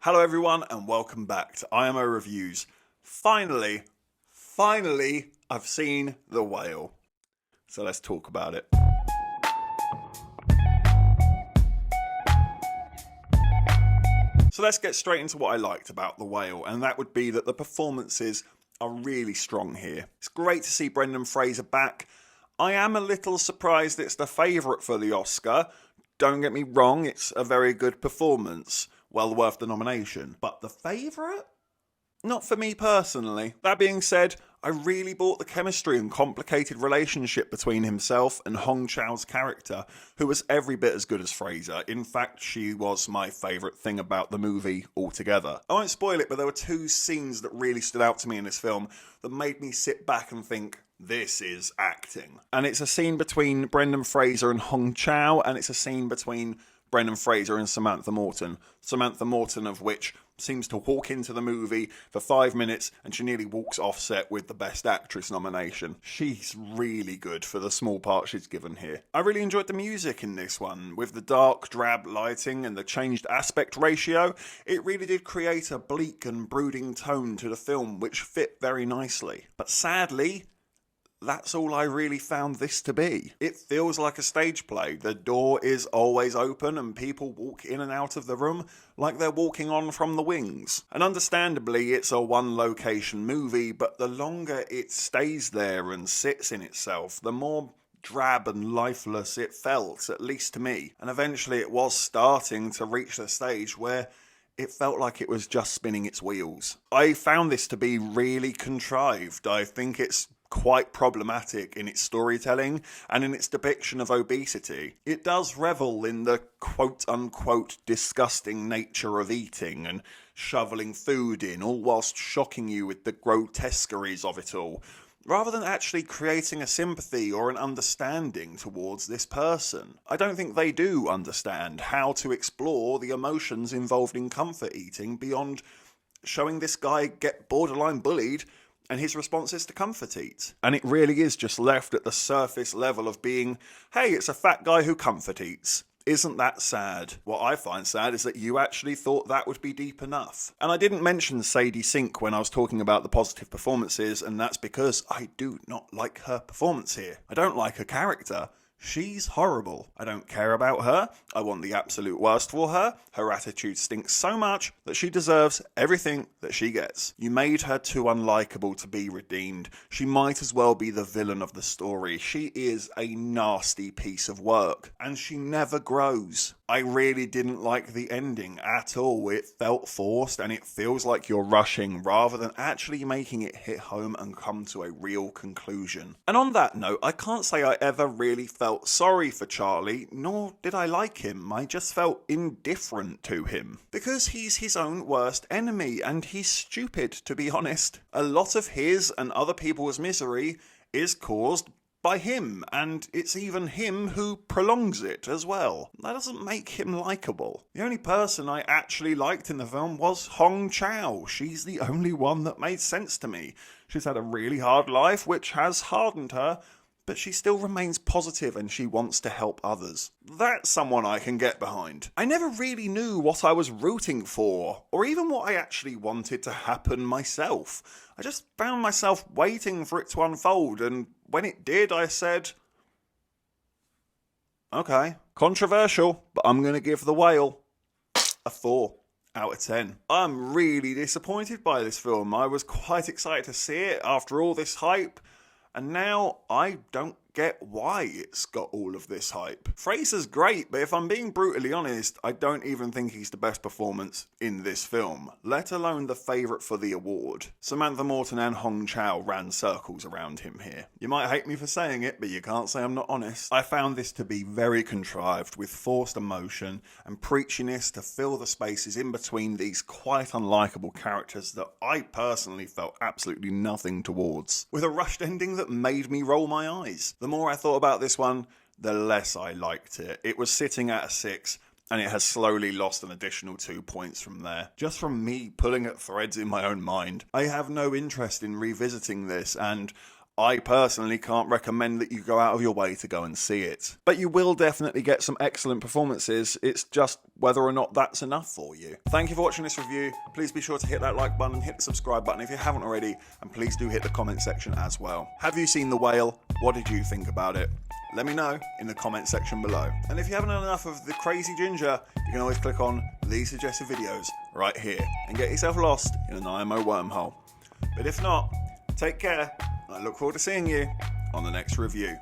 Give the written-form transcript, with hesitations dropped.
Hello everyone and welcome back to IMO Reviews. Finally, I've seen The Whale. So let's talk about it. So let's get straight into what I liked about The Whale, and that would be that the performances are really strong here. It's great to see Brendan Fraser back. I am a little surprised it's the favourite for the Oscar. Don't get me wrong, it's a very good performance. Well worth the nomination. But the favourite? Not for me personally. That being said, I really bought the chemistry and complicated relationship between himself and Chau's character, who was every bit as good as Fraser. In fact, she was my favourite thing about the movie altogether. I won't spoil it, but there were two scenes that really stood out to me in this film that made me sit back and think, this is acting. And it's a scene between Brendan Fraser and Chau, and it's a scene between Brendan Fraser and Samantha Morton. Samantha Morton, of which seems to walk into the movie for 5 minutes and she nearly walks off set with the Best Actress nomination. She's really good for the small part she's given here. I really enjoyed the music in this one. With the dark, drab lighting and the changed aspect ratio, it really did create a bleak and brooding tone to the film, which fit very nicely. But sadly, that's all I really found this to be. It feels like a stage play. The door is always open and people walk in and out of the room like they're walking on from the wings. And understandably, it's a one-location movie, but the longer it stays there and sits in itself, the more drab and lifeless it felt, at least to me. And eventually it was starting to reach the stage where it felt like it was just spinning its wheels. I found this to be really contrived. I think it's quite problematic in its storytelling and in its depiction of obesity. It does revel in the quote-unquote disgusting nature of eating and shoveling food in, all whilst shocking you with the grotesqueries of it all, rather than actually creating a sympathy or an understanding towards this person. I don't think they do understand how to explore the emotions involved in comfort eating beyond showing this guy get borderline bullied and his responses to comfort eat. And it really is just left at the surface level of being, hey, it's a fat guy who comfort eats. Isn't that sad? What I find sad is that you actually thought that would be deep enough. And I didn't mention Sadie Sink when I was talking about the positive performances, and that's because I do not like her performance here. I don't like her character. She's horrible. I don't care about her. I want the absolute worst for her. Her attitude stinks so much that she deserves everything that she gets. You made her too unlikable to be redeemed. She might as well be the villain of the story. She is a nasty piece of work, and she never grows. I really didn't like the ending at all. It felt forced, and it feels like you're rushing rather than actually making it hit home and come to a real conclusion. And on that note, I can't say I ever really felt sorry for Charlie, nor did I like him. I just felt indifferent to him. Because he's his own worst enemy, and he's stupid, to be honest. A lot of his and other people's misery is caused by him, and it's even him who prolongs it as well. That doesn't make him likeable. The only person I actually liked in the film was Chau. She's the only one that made sense to me. She's had a really hard life, which has hardened her, but she still remains positive and she wants to help others. That's someone I can get behind. I never really knew what I was rooting for, or even what I actually wanted to happen myself. I just found myself waiting for it to unfold, and when it did, I said, okay, controversial, but I'm going to give The Whale a 4 out of 10. I'm really disappointed by this film. I was quite excited to see it after all this hype, and now I don't get why it's got all of this hype. Fraser's great, but if I'm being brutally honest, I don't even think he's the best performance in this film, let alone the favourite for the award. Samantha Morton and Chau ran circles around him here. You might hate me for saying it, but you can't say I'm not honest. I found this to be very contrived, with forced emotion and preachiness to fill the spaces in between these quite unlikable characters that I personally felt absolutely nothing towards, with a rushed ending that made me roll my eyes. The more I thought about this one, the less I liked it. It was sitting at a 6, and it has slowly lost an additional 2 points from there. Just from me pulling at threads in my own mind. I have no interest in revisiting this, and I personally can't recommend that you go out of your way to go and see it. But you will definitely get some excellent performances, it's just whether or not that's enough for you. Thank you for watching this review. Please be sure to hit that like button and hit the subscribe button if you haven't already, and please do hit the comment section as well. Have you seen The Whale? What did you think about it? Let me know in the comment section below. And if you haven't had enough of the crazy ginger, you can always click on these suggested videos right here and get yourself lost in an IMO wormhole. But if not, take care. I look forward to seeing you on the next review.